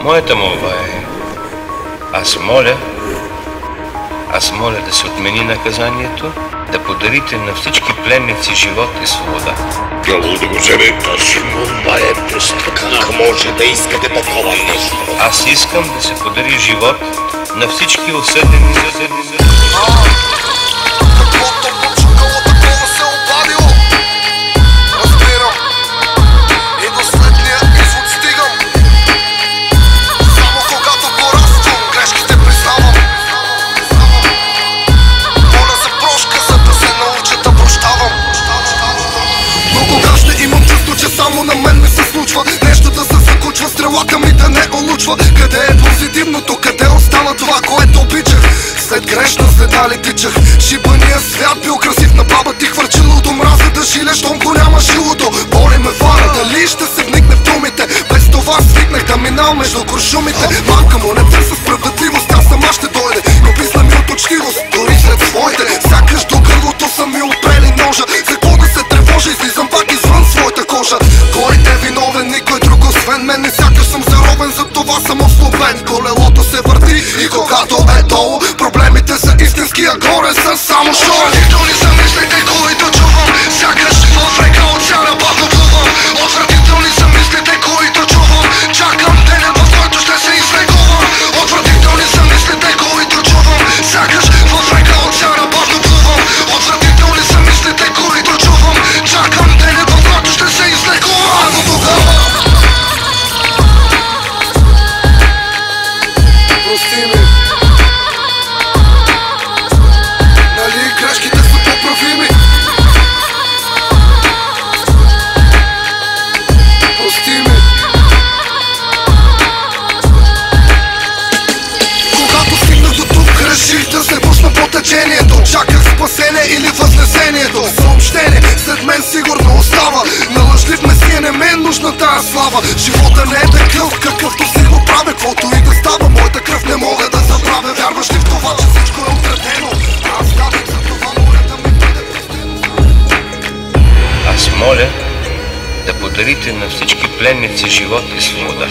Моята молба е, аз моля да се отмени наказанието, да подарите на всички пленници живот и свобода. Дявол да го вземе, тази молба е пуста. Как може да искате такова нещо? Аз искам да се подари живот на всички осъдени. Само на мен ми се случва нещо да се закучва, стрелата ми да не улучва. Къде е позитивното, къде остана това, което обичах? След грешна следа ли тичах? Шибания свят бил красив, на баба ти хвърчило до мраза да жилеш, щом го няма жилото. Боли ме вара, дали ще се вникне в думите? Без това свикнах да минал между куршумите. Малка му не търся справедливост, тя сама ще дойде, но писна ми от учтивост, дори сред своите. Сякаш до гърлото са ми опрели ножа. За какво да се тревожа, излизам пак извън своята кожа. Кой е виновен? Никой друг освен мен. Не сякаш съм заровен, за това съм ослабен. Колелото се върти и когато е долу, проблемите са истински, а горе са само шоу. Нито ли замислите, които чувам, сякаш в река оцеана бавно плувам. Отвратителни са мислите, които чувам, чакам деня, в който ще се излекувам. Отвратителни са мислите, които чувам, сякаш в река оцеана бавно плувам. Отвратителни са мислите, които чувам, чакам деня, в който ще се излекувам. Но тогава прости ми, нали грешките са поправими? Прости ми. Когато стигнах до тук, реших да се пусна по течението. Чаках спасение или възнесението. Съобщение след мен сигурно остава. На лъжлив месия не ме е нужна тая слава. Живота не е такъв, какъвто си го правя. Каквото и да става, моята кръв не мога да забравя. Вярваш ли в това, че всичко е отредено? Аз казах, за това моля да ми бъде простено. Аз моля да подарите на всички пленници живот и свобода.